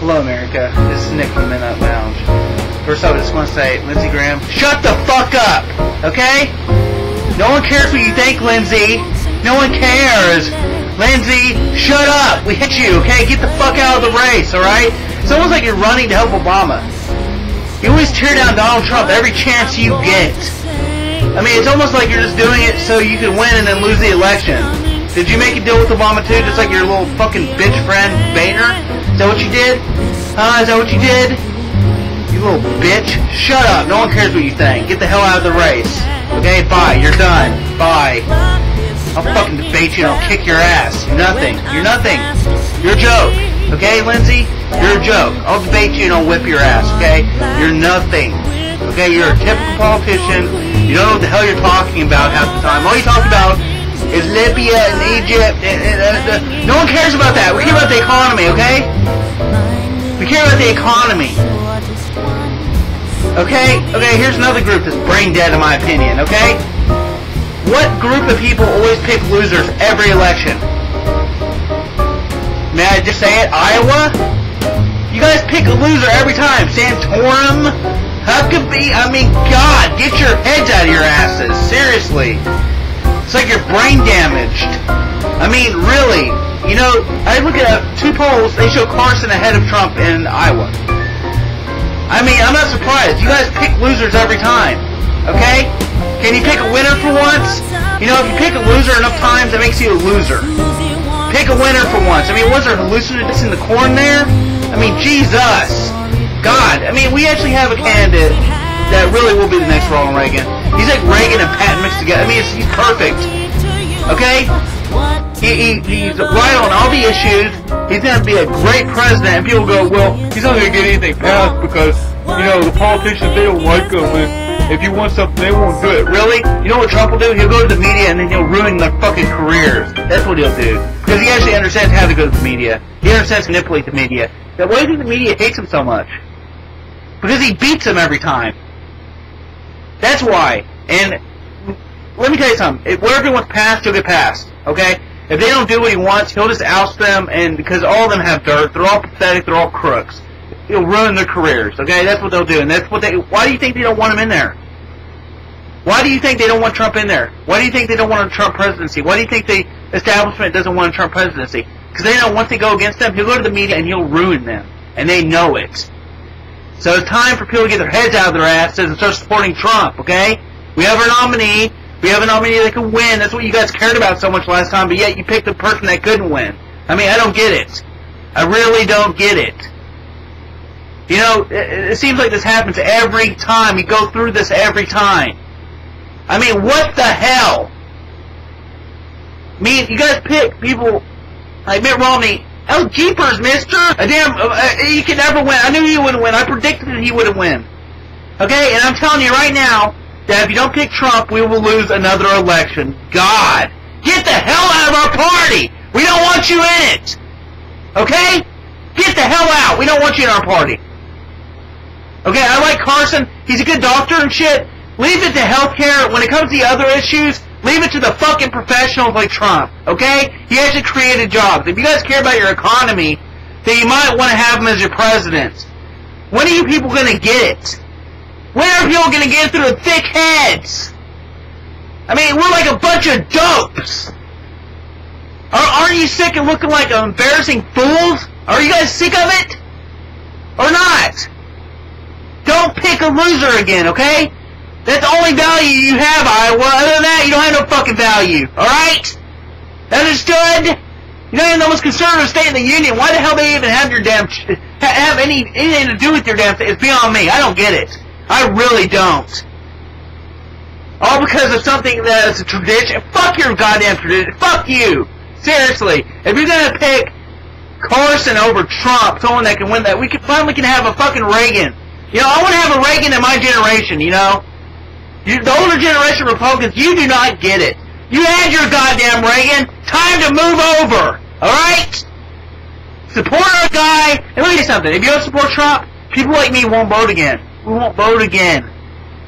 Hello, America. This is Nick from Midnight Lounge. First off, I just want to say, Lindsey Graham, shut the fuck up, okay? No one cares what you think, Lindsey. No one cares. Lindsey, shut up. We hit you, okay? Get the fuck out of the race, alright? It's almost like you're running to help Obama. You always tear down Donald Trump every chance you get. I mean, it's almost like you're just doing it so you can win and then lose the election. Did you make a deal with Obama too, just like your little fucking bitch friend, Boehner? Is that what you did? Huh? Is that what you did? You little bitch. Shut up. No one cares what you think. Get the hell out of the race. Okay? Bye. You're done. Bye. I'll fucking debate you and I'll kick your ass. You're nothing. You're nothing. You're a joke. Okay, Lindsey? You're a joke. I'll debate you and I'll whip your ass. Okay? You're nothing. Okay? You're a typical politician. You don't know what the hell you're talking about half the time. All you talk about is Libya and Egypt. No one cares about that. We care about the economy, okay? We care about the economy. Okay? Okay, here's another group that's brain dead in my opinion, okay? What group of people always pick losers every election? May I just say it? Iowa? You guys pick a loser every time. Santorum? Huckabee? I mean, God, get your heads out of your asses. Seriously. It's like you're brain damaged. I mean, really. You know, I look at two polls, they show Carson ahead of Trump in Iowa. I mean, I'm not surprised. You guys pick losers every time. Okay? Can you pick a winner for once? You know, if you pick a loser enough times, it makes you a loser. Pick a winner for once. I mean, was there hallucinogens in the corn there? I mean, Jesus. God. I mean, we actually have a candidate that really will be the next Ronald Reagan. He's like Reagan and Patton mixed together. I mean, he's perfect. Okay? He's right on all the issues. He's going to be a great president. And people go, well, he's not going to get anything passed because, you know, the politicians, they don't like him. And if you want something, they won't do it. Really? You know what Trump will do? He'll go to the media and then he'll ruin their fucking careers. That's what he'll do. Because he actually understands how to go to the media. He understands how to manipulate the media. Why do you think the media hates him so much? Because he beats them every time. That's why. And let me tell you something. Whatever he wants passed, he'll get passed. Okay? If they don't do what he wants, he'll just oust them, and because all of them have dirt, they're all pathetic, they're all crooks. He'll ruin their careers. Okay? That's what they'll do. And that's what they... Why do you think they don't want him in there? Why do you think they don't want Trump in there? Why do you think they don't want a Trump presidency? Why do you think the establishment doesn't want a Trump presidency? Because they know once they go against them, he'll go to the media and he'll ruin them. And they know it. So it's time for people to get their heads out of their asses and start supporting Trump, okay? We have our nominee. We have a nominee that can win. That's what you guys cared about so much last time, but yet you picked the person that couldn't win. I mean, I don't get it. I really don't get it. You know, it seems like this happens every time. We go through this every time. I mean, what the hell? I mean, you guys pick people like Mitt Romney. Oh, jeepers, mister! You can never win. I knew he wouldn't win. I predicted that he wouldn't win. Okay? And I'm telling you right now that if you don't pick Trump, we will lose another election. God! Get the hell out of our party! We don't want you in it! Okay? Get the hell out! We don't want you in our party. Okay, I like Carson. He's a good doctor and shit. Leave it to healthcare. When it comes to the other issues, leave it to the fucking professionals like Trump, okay? He actually created jobs. If you guys care about your economy, then you might want to have him as your president. When are you people going to get it? When are people going to get it through the thick heads? I mean, we're like a bunch of dopes. Aren't you sick of looking like embarrassing fools? Are you guys sick of it? Or not? Don't pick a loser again, okay? That's the only value you have, Iowa. Other than that, you don't have no fucking value. Alright? Understood? You're not even the most conservative state in the union. Why the hell do they even have your damn... have anything to do with your damn thing? It's beyond me. I don't get it. I really don't. All because of something that's a tradition. Fuck your goddamn tradition. Fuck you. Seriously. If you're gonna pick Carson over Trump, someone that can win that, we finally can have a fucking Reagan. You know, I want to have a Reagan in my generation, you know? The older generation Republicans, you do not get it. You had your goddamn Reagan. Time to move over. Alright? Support our guy. And let me tell you something. If you don't support Trump, people like me won't vote again. We won't vote again.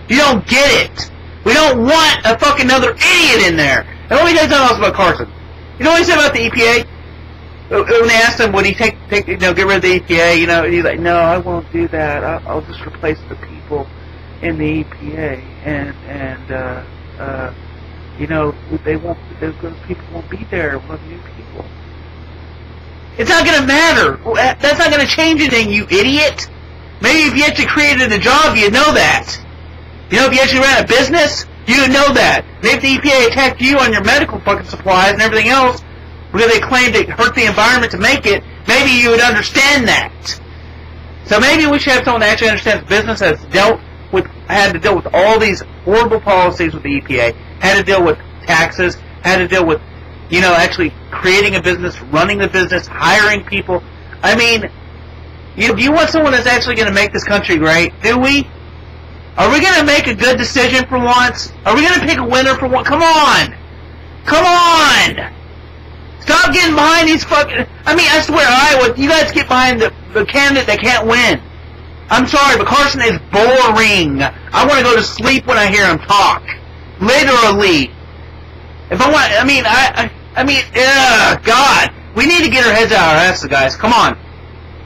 You don't get it. We don't want a fucking another idiot in there. And let me tell you something else about Carson. You know what he said about the EPA? when they asked him, would he take get rid of the EPA? He's like, no, I won't do that. I'll just replace the people in the EPA, and they won't. Those people won't be there. We'll have new people. It's not going to matter. That's not going to change anything, you idiot. Maybe if you actually created a job, you'd know that. If you actually ran a business, you'd know that. Maybe if the EPA attacked you on your medical fucking supplies and everything else, because they claimed it hurt the environment to make it, maybe you would understand that. So maybe we should have someone that actually understands business, had to deal with all these horrible policies with the EPA, had to deal with taxes, had to deal with, actually creating a business, running the business, hiring people. I mean, do you want someone that's actually going to make this country great? Do we? Are we going to make a good decision for once? Are we going to pick a winner for once? Come on! Come on! Stop getting behind these fucking... I swear, Iowa, you guys get behind the candidate that can't win. I'm sorry, but Carson is boring. I want to go to sleep when I hear him talk. Literally. If I want... God. We need to get our heads out of our asses, guys. Come on.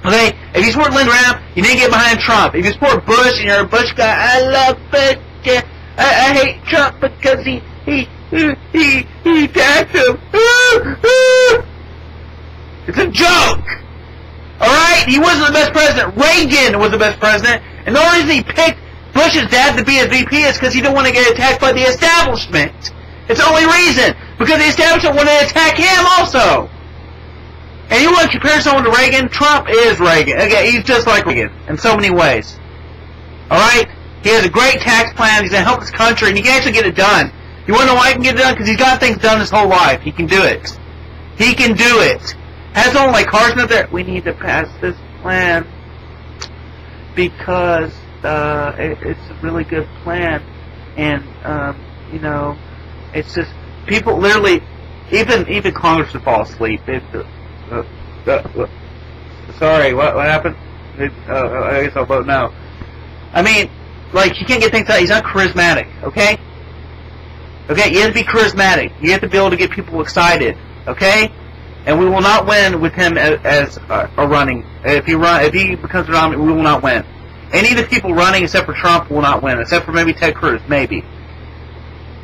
Okay? If you support Lindsey Graham, you need to get behind Trump. If you support Bush and you're a Bush guy, I love Bush. I hate Trump because he attacked him. It's a joke. Alright? He wasn't the best president. Reagan was the best president. And the only reason he picked Bush's dad to be a VP is because he didn't want to get attacked by the establishment. It's the only reason. Because the establishment wanted to attack him also. And you want to compare someone to Reagan? Trump is Reagan. Okay, he's just like Reagan in so many ways. Alright? He has a great tax plan. He's going to help this country. And he can actually get it done. You want to know why he can get it done? Because he's got things done his whole life. He can do it. He can do it. Has someone like Carson up there? We need to pass this plan because it's a really good plan. And, it's just, people literally, even Congress would fall asleep. Sorry, what happened? I guess I'll vote no. You can't get things out. He's not charismatic, okay? Okay, you have to be charismatic. You have to be able to get people excited, okay? And we will not win with him as a running. If he becomes the nominee, we will not win. Any of the people running except for Trump will not win, except for maybe Ted Cruz, maybe.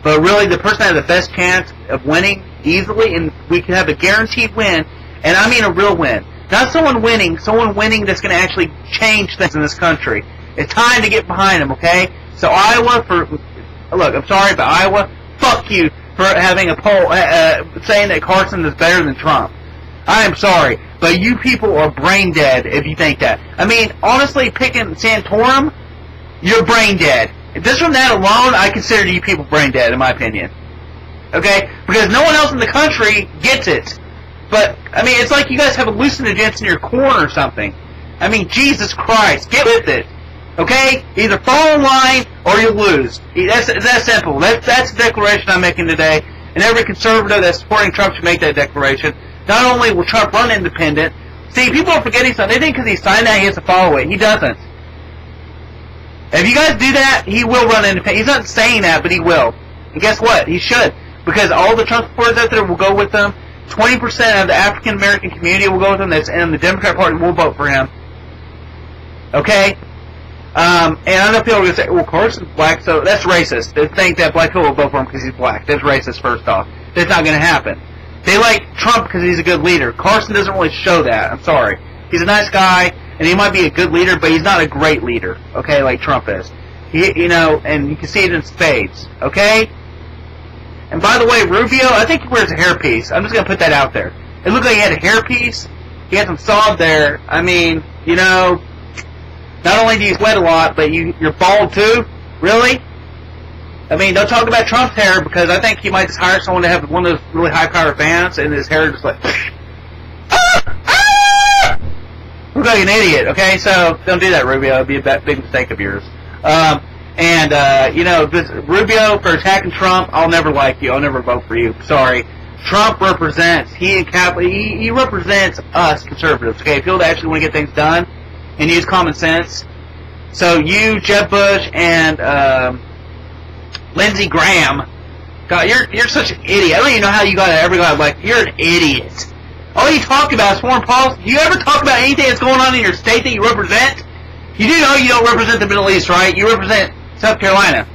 But really, the person that has the best chance of winning easily, and we can have a guaranteed win, and I mean a real win. Not someone winning that's going to actually change things in this country. It's time to get behind him, okay? So Iowa, look, I'm sorry, but Iowa, fuck you for having a poll saying that Carson is better than Trump. I am sorry, but you people are brain dead if you think that. Honestly, picking Santorum, you're brain dead. Just from that alone, I consider you people brain dead, in my opinion. Okay? Because no one else in the country gets it. But, it's like you guys have hallucinogens in your corn or something. Jesus Christ, get with it. Okay? Either fall in line or you lose. That's simple. That's the declaration I'm making today. And every conservative that's supporting Trump should make that declaration. Not only will Trump run independent, see, people are forgetting something. They think because he signed that he has to follow it. He doesn't. If you guys do that, he will run independent. He's not saying that, but he will. And guess what? He should. Because all the Trump supporters out there will go with him. 20% of the African American community will go with him. And the Democrat Party will vote for him. Okay? And I know people are going to say, well, Carson's black, so that's racist. They think that black people will vote for him because he's black. That's racist, first off. That's not going to happen. They like Trump because he's a good leader. Carson doesn't really show that. I'm sorry. He's a nice guy, and he might be a good leader, but he's not a great leader, okay, like Trump is. And you can see it in spades, okay? And by the way, Rubio, I think he wears a hairpiece. I'm just going to put that out there. It looked like he had a hairpiece. He had some solid there. Not only do you sweat a lot, but you're bald too? Really? Don't talk about Trump's hair, because I think you might just hire someone to have one of those really high-powered fans, and his hair just like... Look like an idiot, okay? So, don't do that, Rubio. It'd be a big mistake of yours. Rubio, for attacking Trump, I'll never like you. I'll never vote for you. Sorry. Trump represents, he represents us conservatives, okay? People that actually want to get things done and use common sense. So you, Jeb Bush, and Lindsey Graham, God, you're such an idiot. I don't even know how you ever got you're an idiot. All you talk about is foreign policy. Do you ever talk about anything that's going on in your state that you represent? You do know you don't represent the Middle East, right? You represent South Carolina.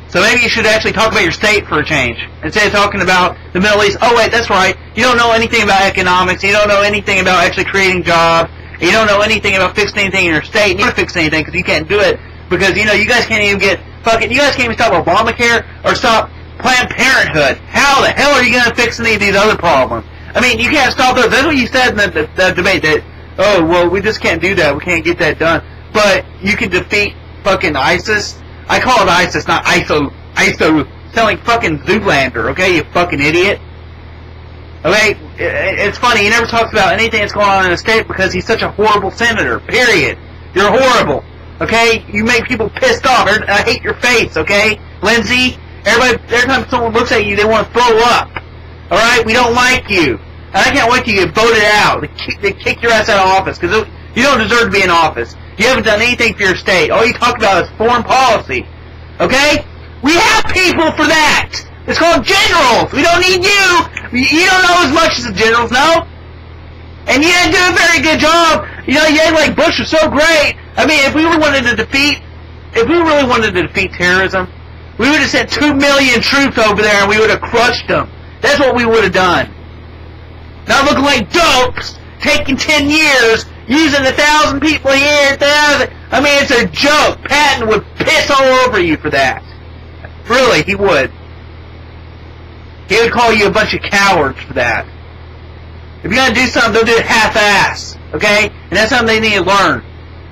So maybe you should actually talk about your state for a change, instead of talking about the Middle East. Oh wait, that's right. You don't know anything about economics. You don't know anything about actually creating jobs. You don't know anything about fixing anything in your state. You can't fix anything because you can't do it. Because, you know, you guys can't even get fucking, you guys can't even stop Obamacare or stop Planned Parenthood. How the hell are you going to fix any of these other problems? I mean, you can't stop those. That's what you said in the debate, that, oh, well, we just can't do that. We can't get that done. But you can defeat fucking ISIS. I call it ISIS, not ISO. ISO. Sound like fucking Zoolander, okay, you fucking idiot? Okay, it's funny, he never talks about anything that's going on in the state because he's such a horrible senator, period. You're horrible, okay? You make people pissed off. I hate your face, okay? Lindsay, everybody, every time someone looks at you, they want to throw up. Alright? We don't like you. And I can't wait till you get voted out. They kick your ass out of office because you don't deserve to be in office. You haven't done anything for your state. All you talk about is foreign policy. Okay? We have people for that! It's called generals! We don't need you! You don't know as much as the generals know! And you didn't do a very good job! You know, you act like Bush was so great! I mean, if we really wanted to defeat terrorism, we would have sent 2 million troops over there and we would have crushed them. That's what we would have done. Not looking like dopes, taking 10 years, using 1,000 people here, 1,000... I mean, it's a joke. Patton would piss all over you for that. Really, he would. He would call you a bunch of cowards for that. If you're going to do something, don't do it half-ass. Okay? And that's something they need to learn.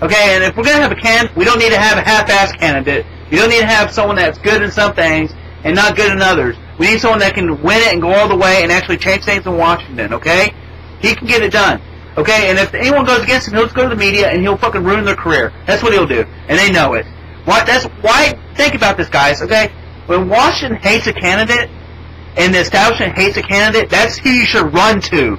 Okay? And if we're going to have a candidate, we don't need to have a half-ass candidate. You don't need to have someone that's good in some things and not good in others. We need someone that can win it and go all the way and actually change things in Washington. Okay? He can get it done. Okay? And if anyone goes against him, he'll just go to the media and he'll fucking ruin their career. That's what he'll do. And they know it. Why? Think about this, guys. Okay? When Washington hates a candidate, and the establishment hates a candidate, that's who you should run to.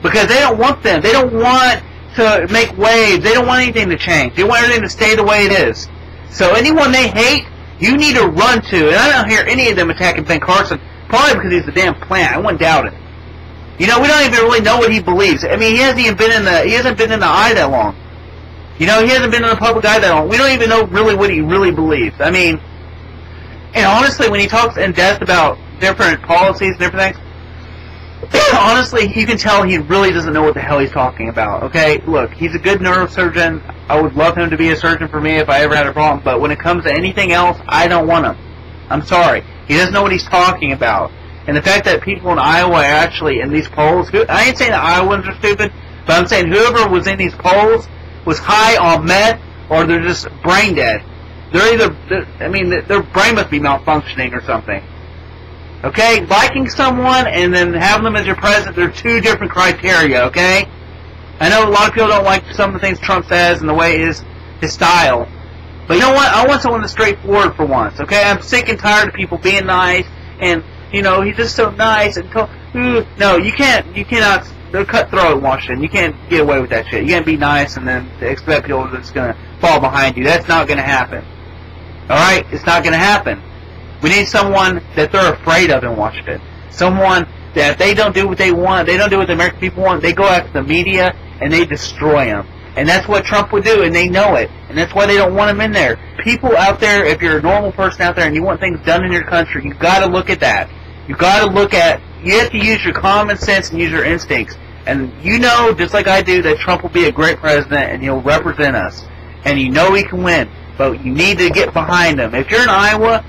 Because they don't want them. They don't want to make waves. They don't want anything to change. They want everything to stay the way it is. So anyone they hate, you need to run to. And I don't hear any of them attacking Ben Carson, probably because he's a damn plant. I wouldn't doubt it. You know, we don't even really know what he believes. I mean, he hasn't been in the eye that long. You know, he hasn't been in the public eye that long. We don't even know really what he really believes. I mean, and honestly, when he talks in depth about different policies and different things, honestly, you can tell he really doesn't know what the hell he's talking about. Okay, look, he's a good neurosurgeon. I would love him to be a surgeon for me if I ever had a problem, but when it comes to anything else, I don't want him. I'm sorry. He doesn't know what he's talking about. And the fact that people in Iowa are actually in these polls, I ain't saying that Iowans are stupid, but I'm saying whoever was in these polls was high on meth or they're just brain dead. They're either, their brain must be malfunctioning or something. Okay? Liking someone and then having them as your president, they're two different criteria, okay? I know a lot of people don't like some of the things Trump says and the way his style. But you know what? I want someone that's straightforward for once, okay? I'm sick and tired of people being nice and, you know, he's just so nice and no, you cannot, they're cutthroat in Washington. You can't get away with that shit. You can't be nice and then expect people that's going to fall behind you. That's not going to happen. Alright? It's not going to happen. We need someone that they're afraid of in Washington. Someone that if they don't do what they want, they don't do what the American people want, they go after the media and they destroy them. And that's what Trump would do, and they know it. And that's why they don't want him in there. People out there, if you're a normal person out there and you want things done in your country, you've got to look at that. You've got to look at, you have to use your common sense and use your instincts. And you know, just like I do, that Trump will be a great president and he'll represent us. And you know he can win. But you need to get behind him. If you're in Iowa,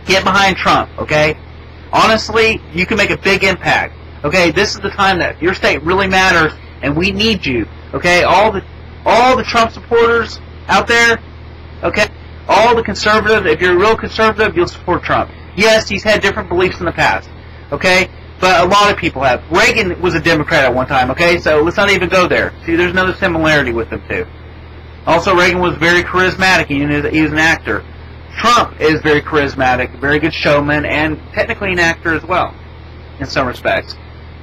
get behind Trump, okay? Honestly, you can make a big impact. Okay, this is the time that your state really matters, and we need you. Okay, all the Trump supporters out there, okay, all the conservatives, if you're a real conservative, you'll support Trump. Yes, he's had different beliefs in the past, okay, but a lot of people have. Reagan was a Democrat at one time, okay, so let's not even go there. See, there's another similarity with them, too. Also, Reagan was very charismatic. He was an actor. Trump is very charismatic, very good showman, and technically an actor as well, in some respects.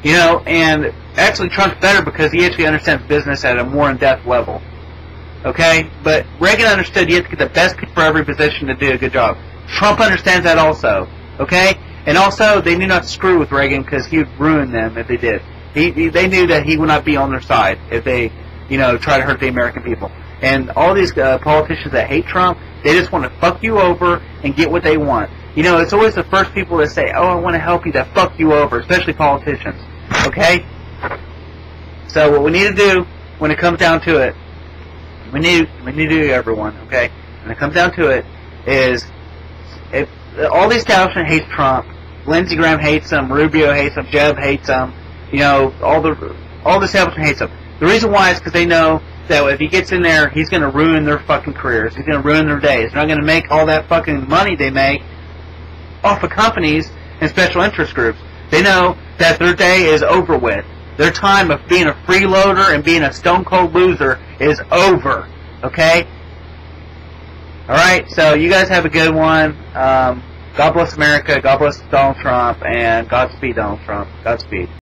You know, and actually Trump's better because he actually understands business at a more in-depth level. Okay? But Reagan understood you have to get the best people for every position to do a good job. Trump understands that also. Okay? And also, they knew not to screw with Reagan because he would ruin them if they did. They knew that he would not be on their side if they, try to hurt the American people. And all these politicians that hate Trump, they just want to fuck you over and get what they want. It's always the first people that say, oh, I want to help you, that fuck you over, especially politicians. Okay? So what we need to do when it comes down to it, we need to, everyone, okay? When it comes down to it, is if all the establishment hates Trump, Lindsey Graham hates him, Rubio hates him, Jeb hates him, all the establishment hates him. The reason why is because they know that if he gets in there, he's going to ruin their fucking careers. He's going to ruin their days. They're not going to make all that fucking money they make off of companies and special interest groups. They know that their day is over with. Their time of being a freeloader and being a stone-cold loser is over. Okay? Alright, so you guys have a good one. God bless America. God bless Donald Trump. And Godspeed, Donald Trump. Godspeed.